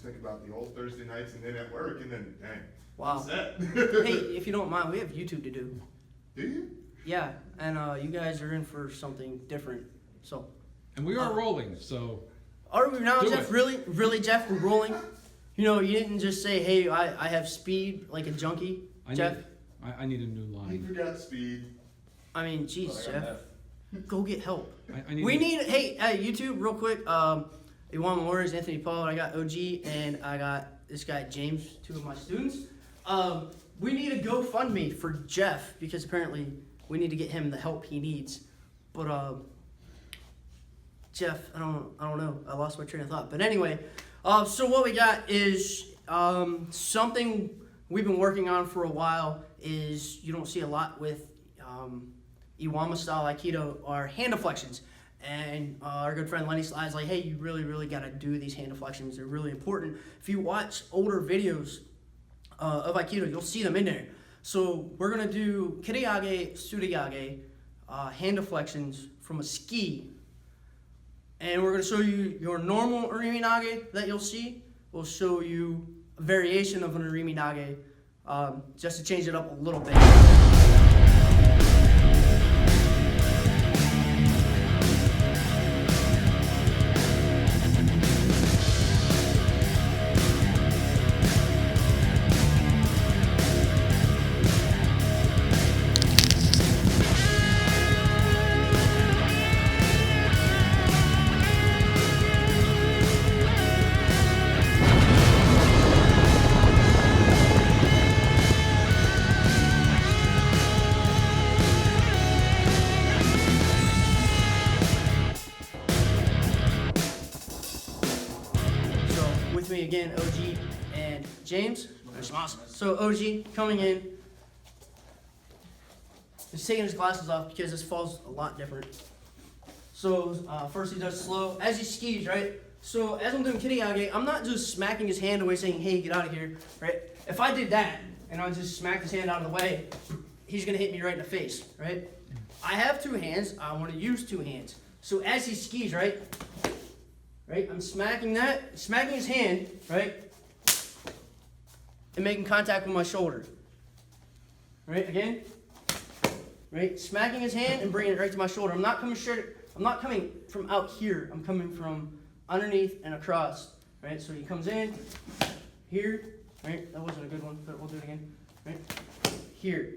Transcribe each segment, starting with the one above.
think about the old Thursday nights and then at work and then, dang. Wow. Set. Hey, if you don't mind, we have YouTube to do. Do you? Yeah, and you guys are in for something different. So. And we are rolling, so. Are we now, Do Jeff? it. Really, Jeff? We're rolling. You know, you didn't just say, "Hey, I have speed like a junkie," Jeff. I need a new He line. forgot speed. I mean, jeez, Jeff. Go get help. I need We need. Hey, YouTube, real quick. Iwama Warriors, Anthony Paul. I got OG, and I got this guy James, two of my students. We need a GoFundMe for Jeff because apparently we need to get him the help he needs. But Jeff, I don't know. I lost my train of thought. But anyway, so what we got is something we've been working on for a while. Is you don't see a lot with Iwama style Aikido are hand deflections. And our good friend Lenny Sly is like, hey, you really got to do these hand deflections. They're really important. If you watch older videos of Aikido, you'll see them in there. So we're going to do kiriage, suriage, hand deflections from a ski. And we're going to show you your normal Iriminage that you'll see. We'll show you a variation of an Iriminage just to change it up a little bit. Me again, OG and James. So OG coming in, he's taking his glasses off because this falls a lot different. So first he does slow as he skis, right? So as I'm doing kiriage, I'm not just smacking his hand away saying, hey, get out of here, right? If I did that and I just smacked his hand out of the way, he's gonna hit me right in the face, right? I have two hands, I wanna use two hands. So as he skis, right, I'm smacking his hand, right, and making contact with my shoulder. Right, again, right, smacking his hand and bringing it right to my shoulder. I'm not coming from out here. I'm coming from underneath and across, right? So he comes in here, right? That wasn't a good one, but we'll do it again, right? Here,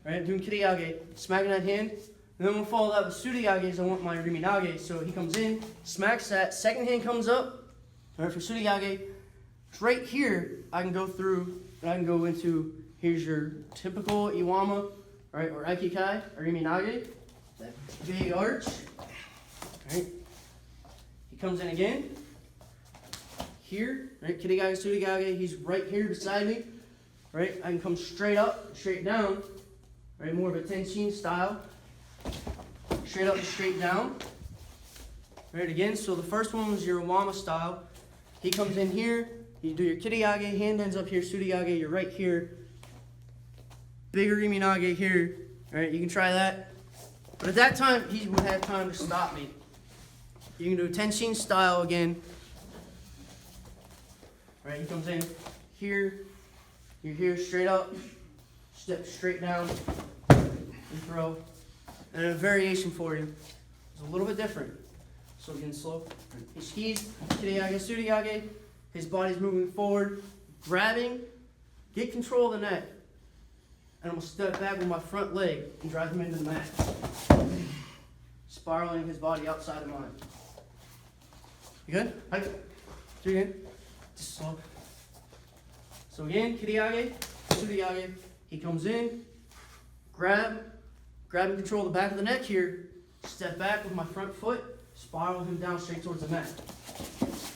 right? I'm doing kiriage, smacking that hand. And then we'll follow that with suriage. I want my Iriminage. So he comes in, smacks that. Second hand comes up. All right, for suriage. Right here, I can go through and I can go into, here's your typical Iwama, right, or Aikikai, or Iriminage. That big arch. Right. He comes in again. Here, right, kiriage, suriage. He's right here beside me. Right, I can come straight up, straight down. Right, more of a TenShin style. Straight up and straight down. Right, again, so the first one was your Iwama style. He comes in here, you do your kiriage, hand ends up here, suriage, you're right here. Bigger Iriminage here. Alright, you can try that. But at that time, he would have time to stop me. You can do TenShin style again. Alright, he comes in here, you're here straight up, step straight down, and throw. And a variation for you. It's a little bit different. So again, slow. He skis, kiriage, suriage. His body's moving forward, grabbing, get control of the net. And I'm going to step back with my front leg and drive him into the mat. Spiraling his body outside of mine. You good? Do it again. Just slow. So again, kiriage, suriage. He comes in, grabbing control of the back of the neck here, step back with my front foot, spiral him down straight towards the mat.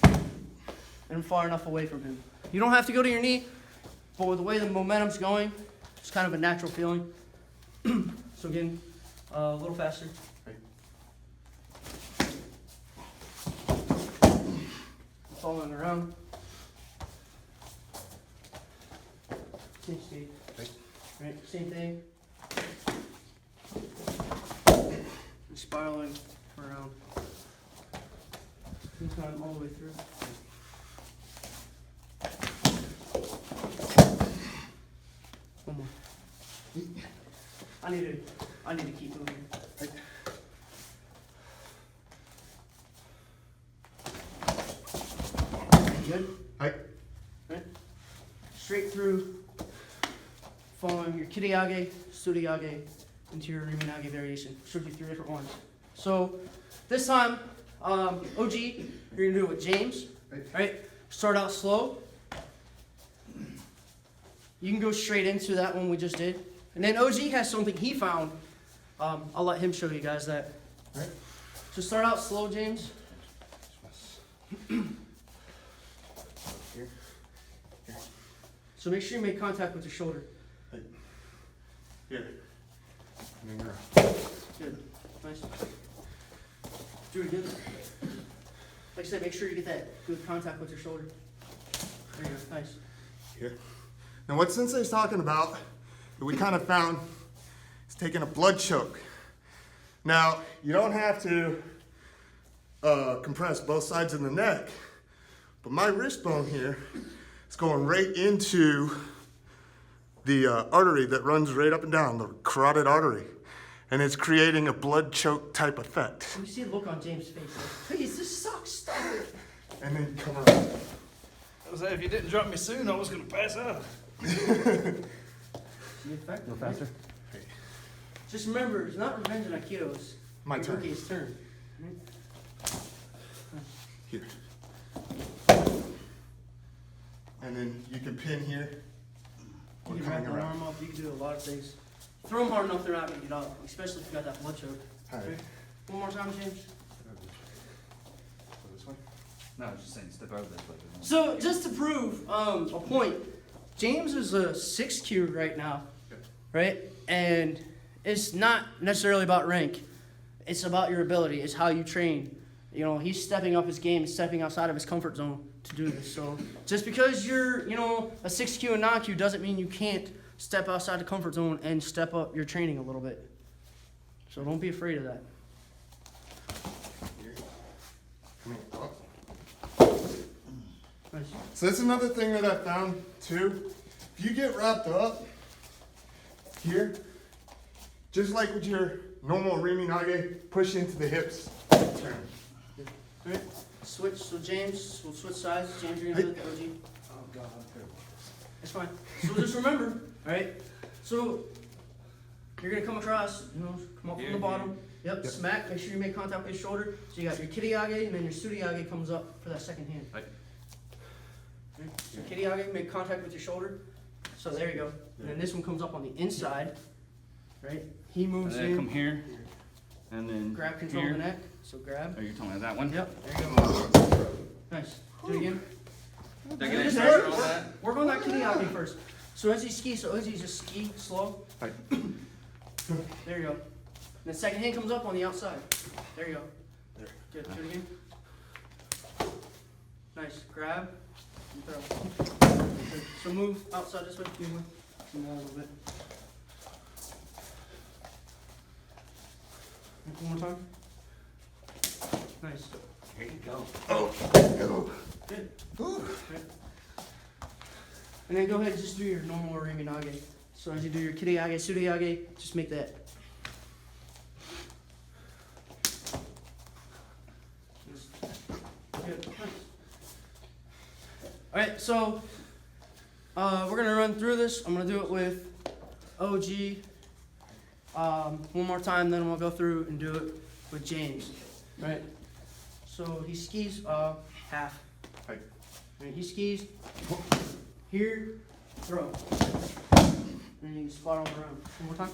And I'm far enough away from him. You don't have to go to your knee, but with the way the momentum's going, it's kind of a natural feeling. So again, a little faster. Following around. Same speed. Right, same thing. Spiraling around. This time all the way through. I need to keep moving. Right. Good. Hi. Right. Straight through, following your kiriage, suriage, into your Iriminage variation. Showed you 3 different ones. So this time, OG, you're gonna do it with James. Right. Start out slow. You can go straight into that one we just did. And then OG has something he found. I'll let him show you guys that. All right. So start out slow, James. Here. Here. So make sure you make contact with your shoulder. Here. And then grab. Good. Nice. Do it again. Like I said, make sure you get that good contact with your shoulder. There you go. Nice. Here. Now what Sensei's talking about, that we kind of found, is taking a blood choke. Now, you don't have to compress both sides of the neck, but my wrist bone here is going right into the artery that runs right up and down, the carotid artery. And it's creating a blood choke type effect. Let me see the look on James' face. Like, please, this sucks. Stop it. And then come around. I was like, if you didn't drop me soon, I was gonna pass out. See the effect? Go faster. Just remember, it's not revenge in Aikido. It's My your turn. rookie's turn. Here. And then you can pin here. You Or can wrap coming that around. arm up. You can do a lot of things. Throw them hard enough they're not going to get up, especially if you got that blood choke. All right. Okay. One more time, James. Go this way. No, I was just saying, step over this way. So, just to prove a point, James is a 6Q right now, Yep. right? And it's not necessarily about rank. It's about your ability. It's how you train. You know, he's stepping up his game, stepping outside of his comfort zone to do this. So, just because you're, a 6Q and non-Q doesn't mean you can't step outside the comfort zone and step up your training a little bit. So don't be afraid of that. Here. Come here. Up. Nice. So that's another thing that I found too. If you get wrapped up here, just like with your normal Iriminage, push into the hips. Turn. All right. Switch. So James, we'll switch sides. James, you're gonna do it, OG. Oh, God, I'm terrible. It's fine. So just remember, all right? So you're gonna come across, come up from the bottom. Yep, Yep. smack. Make sure you make contact with your shoulder. So you got your kiriage, and then your suriage comes up for that second hand. Right. Okay. So kiriage, make contact with your shoulder. So there you go. And then this one comes up on the inside, right? He And moves then in. come here, and then Grab control here. of the neck. So grab. Oh, you're talking about that one? Yep. There you go. Nice. Do it again. Did I get any Just pressure on that? work on that kiriage first. So as he skis, just ski slow. Right. There you go. And the second hand comes up on the outside. There you go. There. Good. Do it again. Nice. Grab. And throw. Good. So move outside this way. Move a little bit. One more time. Nice. Here you go. Oh. Oh. Good. Ooh. Right. And then go ahead and just do your normal Iriminage. So as you do your kiriage, suriage, just make that. Good. Nice. All right, so we're gonna run through this. I'm gonna do it with OG one more time, then we'll go through and do it with James. Right. So he skis half. Right. Right, he skis here, throw. And you can spot on the ground. One more time.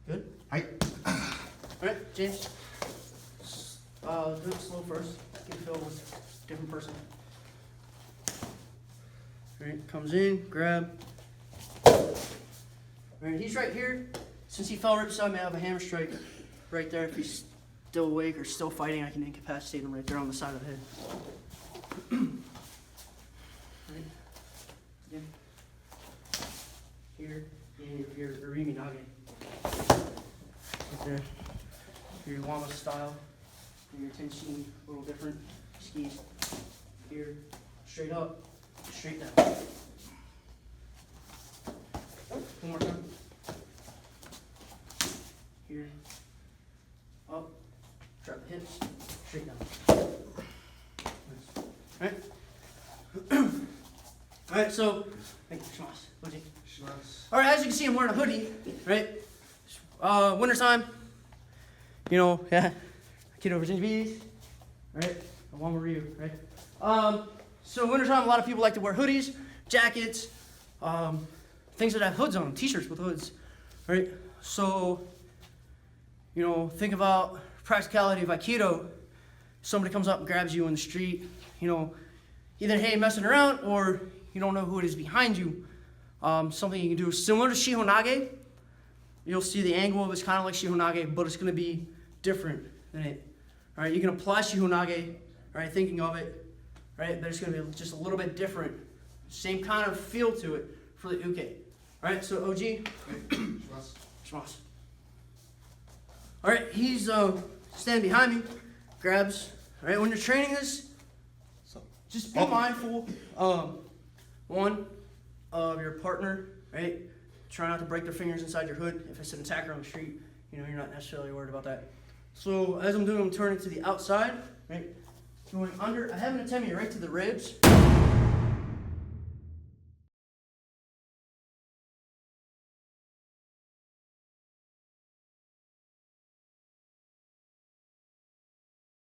Good. Hi. Alright, James. Do it slow first. Get a feel with a different person. Alright, comes in, grab. Alright, he's right here. Since he fell right beside me, I have a hammer strike right there. If he's still awake or still fighting, I can incapacitate him right there on the side of the head. Right. Again. Here, and your Iriminage. Right there. Your Iwama style. And your TenShin, a little different. Skis. Here. straight up, straight down. One more time. Here, up, drop the hips, straight down. Nice. Alright? Alright, so, thank you, Shmas. Oji. Alright, as you can see, I'm wearing a hoodie, right? Wintertime, you know, yeah, Aikido of Virginia Beach, right? Iwama Ryu, right? So wintertime, a lot of people like to wear hoodies, jackets, things that have hoods on them, t-shirts with hoods, right? So, you know, think about practicality of Aikido. Somebody comes up and grabs you in the street, you know, either, hey, messing around, or you don't know who it is behind you. Something you can do is similar to Shihonage. You'll see the angle of it's kind of like Shihonage, but it's going to be different than it. All right, you can apply Shihonage, right, thinking of it, right, but it's going to be just a little bit different. Same kind of feel to it for the uke. All right, so OG. Shmas. All right, he's standing behind me, grabs. All right, when you're training this, just be mindful, one, of your partner, right? Try not to break their fingers inside your hood. If it's an attacker on the street, you know, you're not necessarily worried about that. So as I'm doing, I'm turning to the outside, right? Going under, I have an atemi right to the ribs.